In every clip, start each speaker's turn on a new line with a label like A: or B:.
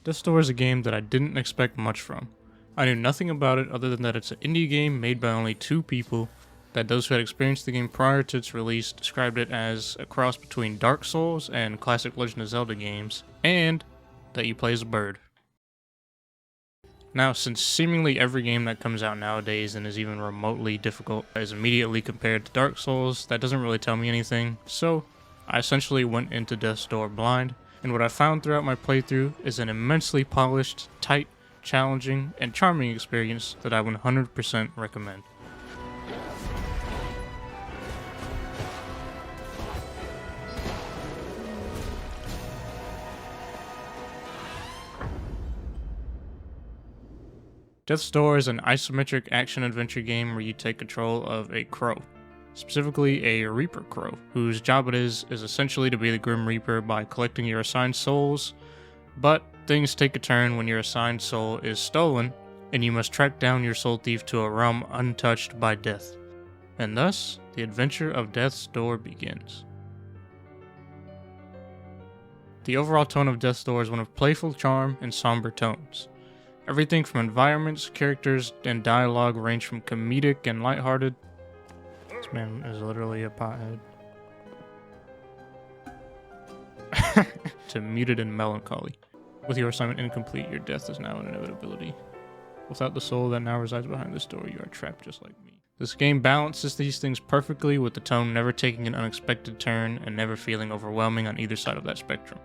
A: Death's Door is a game that I didn't expect much from. I knew nothing about it other than that it's an indie game made by only 2 people, that those who had experienced the game prior to its release described it as a cross between Dark Souls and classic Legend of Zelda games, and that you play as a bird. Now, since seemingly every game that comes out nowadays and is even remotely difficult is immediately compared to Dark Souls, that doesn't really tell me anything, so I essentially went into Death's Door blind, and what I found throughout my playthrough is an immensely polished, tight, challenging, and charming experience that I 100% recommend. Death's Door is an isometric action-adventure game where you take control of a crow, specifically a Reaper Crow, whose job it is essentially to be the Grim Reaper by collecting your assigned souls, but things take a turn when your assigned soul is stolen, and you must track down your soul thief to a realm untouched by death. And thus, the adventure of Death's Door begins. The overall tone of Death's Door is one of playful charm and somber tones. Everything from environments, characters, and dialogue range from comedic and lighthearted. This man is literally a pothead. To muted and melancholy. With your assignment incomplete, your death is now an inevitability. Without the soul that now resides behind this door, you are trapped just like me. This game balances these things perfectly, with the tone never taking an unexpected turn and never feeling overwhelming on either side of that spectrum.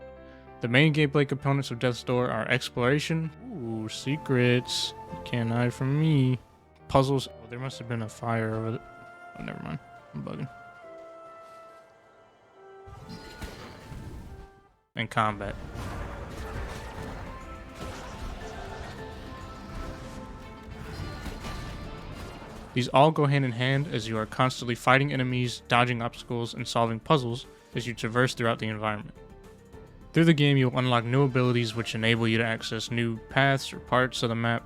A: The main gameplay components of Death's Door are exploration, ooh, secrets, you can't hide from me, puzzles, oh, there must have been a fire over it, oh, never mind, I'm bugging, and combat. These all go hand in hand as you are constantly fighting enemies, dodging obstacles, and solving puzzles as you traverse throughout the environment. Through the game, you'll unlock new abilities which enable you to access new paths or parts of the map,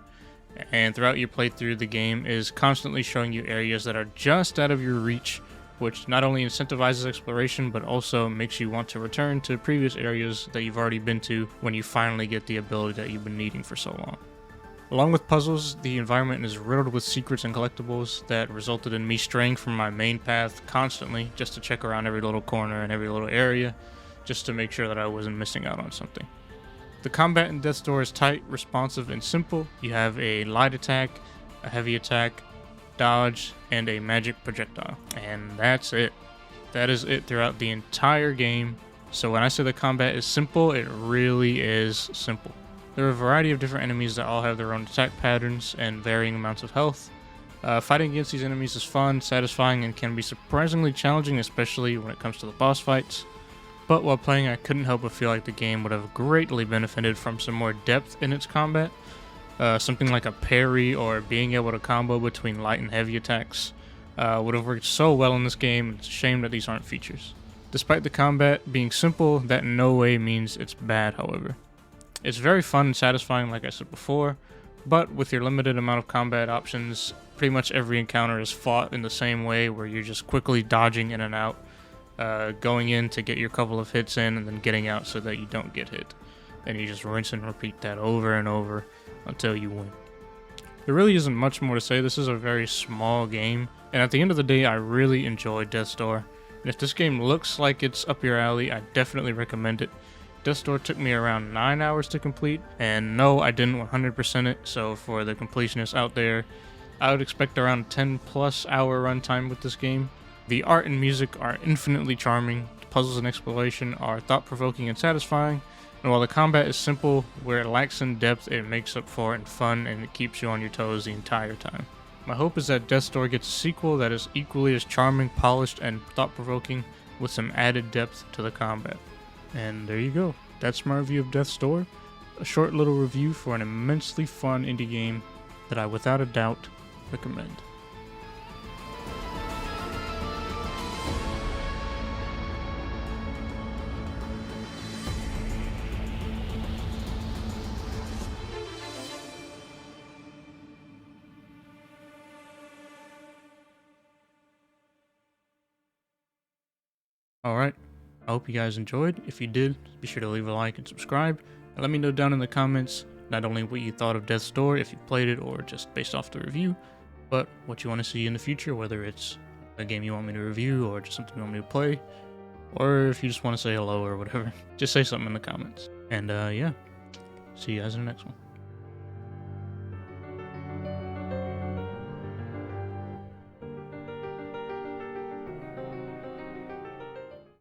A: and throughout your playthrough, the game is constantly showing you areas that are just out of your reach, which not only incentivizes exploration, but also makes you want to return to previous areas that you've already been to when you finally get the ability that you've been needing for so long. Along with puzzles, the environment is riddled with secrets and collectibles that resulted in me straying from my main path constantly just to check around every little corner and every little area, just to make sure that I wasn't missing out on something. The combat in Death's Door is tight, responsive, and simple. You have a light attack, a heavy attack, dodge, and a magic projectile. And that's it. That is it throughout the entire game. So when I say the combat is simple, it really is simple. There are a variety of different enemies that all have their own attack patterns and varying amounts of health. Fighting against these enemies is fun, satisfying, and can be surprisingly challenging, especially when it comes to the boss fights. But while playing, I couldn't help but feel like the game would have greatly benefited from some more depth in its combat. Something like a parry or being able to combo between light and heavy attacks would have worked so well in this game. It's a shame that these aren't features. Despite the combat being simple, that in no way means it's bad, however. It's very fun and satisfying, like I said before, but with your limited amount of combat options, pretty much every encounter is fought in the same way, where you're just quickly dodging in and out, going in to get your couple of hits in and then getting out so that you don't get hit. And you just rinse and repeat that over and over until you win. There really isn't much more to say. This is a very small game, and at the end of the day, I really enjoyed Death's Door. And if this game looks like it's up your alley, I definitely recommend it. Death's Door took me around 9 hours to complete, and no, I didn't 100% it, so for the completionists out there, I would expect around 10 plus hour runtime with this game. The art and music are infinitely charming, the puzzles and exploration are thought-provoking and satisfying, and while the combat is simple, where it lacks in depth, it makes up for it in fun, and it keeps you on your toes the entire time. My hope is that Death's Door gets a sequel that is equally as charming, polished, and thought-provoking, with some added depth to the combat. And there you go. That's my review of Death's Door. A short little review for an immensely fun indie game that I without a doubt recommend. Alright, I hope you guys enjoyed. If you did, be sure to leave a like and subscribe. Let me know down in the comments not only what you thought of Death's Door, if you played it or just based off the review, but what you want to see in the future, whether it's a game you want me to review or just something you want me to play, or if you just want to say hello or whatever. Just say something in the comments. And yeah, see you guys in the next one.